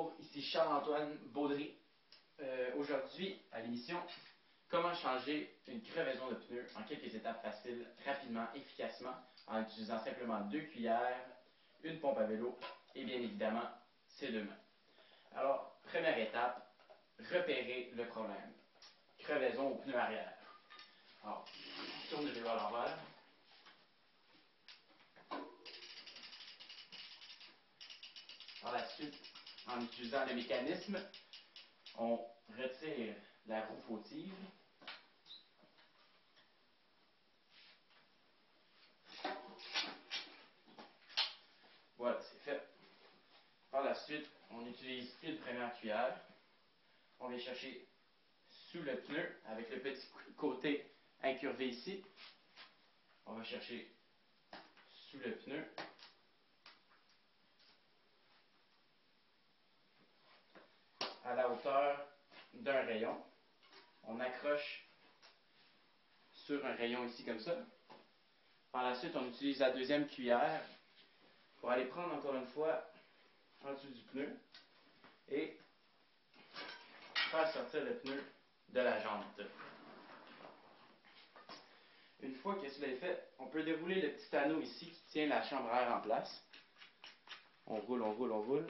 Bonjour, ici Charles-Antoine Baudry. Aujourd'hui, à l'émission, comment changer une crevaison de pneu en quelques étapes faciles, rapidement, efficacement, en utilisant simplement 2 cuillères, une pompe à vélo et bien évidemment, ses 2 mains. Alors, première étape, repérer le problème. Crevaison au pneu arrière. Alors, tourne le vélo à l'envers. Par la suite, en utilisant le mécanisme, on retire la roue fautive. Voilà, c'est fait. Par la suite, on utilise une première cuillère. On vient chercher sous le pneu avec le petit côté incurvé ici. On va chercher sous le pneu. À la hauteur d'un rayon. On accroche sur un rayon ici comme ça. Par la suite, on utilise la deuxième cuillère pour aller prendre encore une fois en dessous du pneu et faire sortir le pneu de la jante. Une fois que cela est fait, on peut dérouler le petit anneau ici qui tient la chambre à air en place. On roule, on roule, on roule.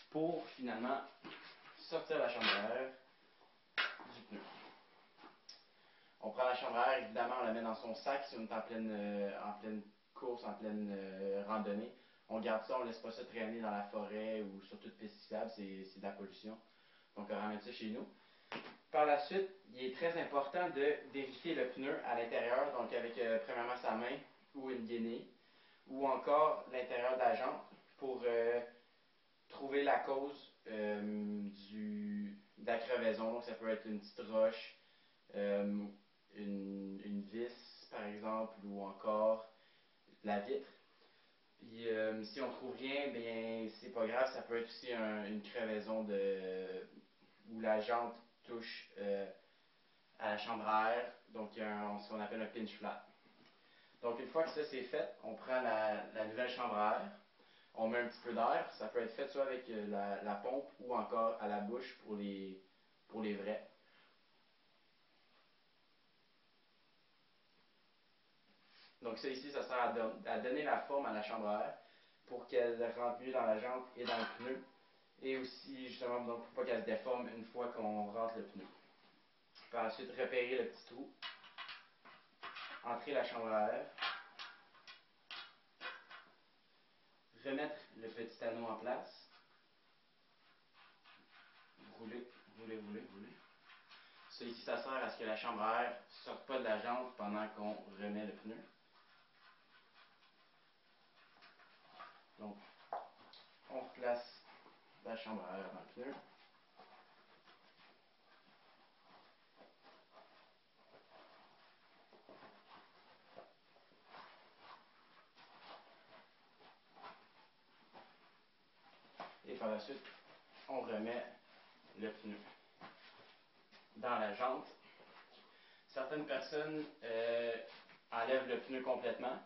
Pour finalement sortir la chambre à air du pneu. On prend la chambre à air, évidemment, on la met dans son sac si on est en pleine course, en pleine randonnée. On garde ça, on ne laisse pas ça traîner dans la forêt ou sur toute piste cyclable, c'est de la pollution. Donc on ramène ça chez nous. Par la suite, il est très important de vérifier le pneu à l'intérieur, donc avec premièrement sa main ou une guenille, ou encore l'intérieur de la jante pour trouver la cause de la crevaison. Donc ça peut être une petite roche, une vis par exemple, ou encore la vitre. Puis si on trouve rien, bien c'est pas grave, ça peut être aussi une crevaison où la jante touche à la chambre à air, donc il y a ce qu'on appelle un pinch flat. Donc une fois que ça c'est fait, on prend la nouvelle chambre à air, on met un petit peu d'air, ça peut être fait soit avec la pompe ou encore à la bouche pour les vrais. Donc ça ici, ça sert à donner la forme à la chambre à air pour qu'elle rentre mieux dans la jante et dans le pneu. Et aussi, justement, donc, pour pas qu'elle se déforme une fois qu'on rentre le pneu. Par la suite, repérer le petit trou. Entrer la chambre à air. Remettre le petit anneau en place. Rouler, rouler, rouler, rouler. Ça ici, ça sert à ce que la chambre à air ne sorte pas de la jante pendant qu'on remet le pneu. Donc, on replace la chambre à air dans le pneu. Et par la suite, on remet le pneu dans la jante. Certaines personnes enlèvent le pneu complètement.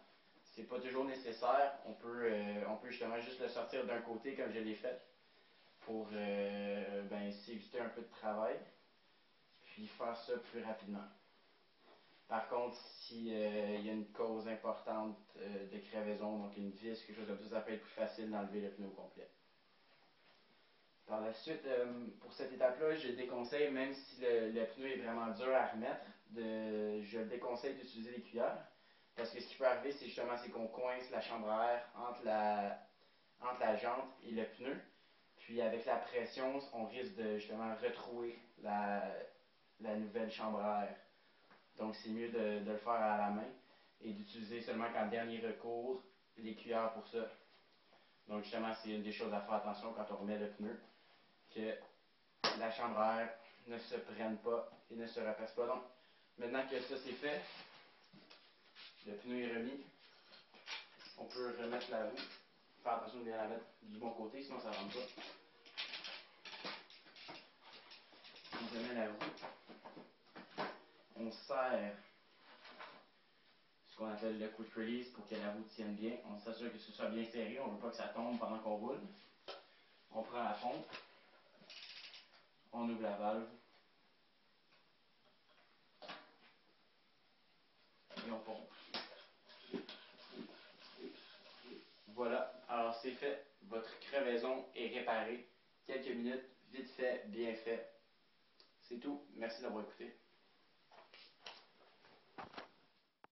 C'est pas toujours nécessaire. On peut justement juste le sortir d'un côté comme je l'ai fait pour s'éviter un peu de travail, puis faire ça plus rapidement. Par contre, s'il y a une cause importante de crevaison, donc une vis, quelque chose comme ça peut être plus facile d'enlever le pneu au complet. Par la suite, pour cette étape-là, je déconseille, même si le pneu est vraiment dur à remettre, je le déconseille d'utiliser des cuillères. Parce que ce qui peut arriver, c'est justement qu'on coince la chambre à air entre la jante et le pneu. Puis avec la pression, on risque de justement retrouver la nouvelle chambre à air. Donc c'est mieux de le faire à la main et d'utiliser seulement qu'en dernier recours les cuillères pour ça. Donc justement, c'est une des choses à faire attention quand on remet le pneu, que la chambre à air ne se prenne pas et ne se repasse pas. Donc maintenant que ça c'est fait, le pneu est remis, on peut remettre la roue. Faire attention de bien la mettre du bon côté, sinon ça ne rentre pas. On remet la roue. On serre ce qu'on appelle le quick release pour que la roue tienne bien. On s'assure que ce soit bien serré, on ne veut pas que ça tombe pendant qu'on roule. On prend la pompe, on ouvre la valve et on pompe. Voilà, alors c'est fait, votre crevaison est réparée. Quelques minutes, vite fait, bien fait. C'est tout, merci d'avoir écouté.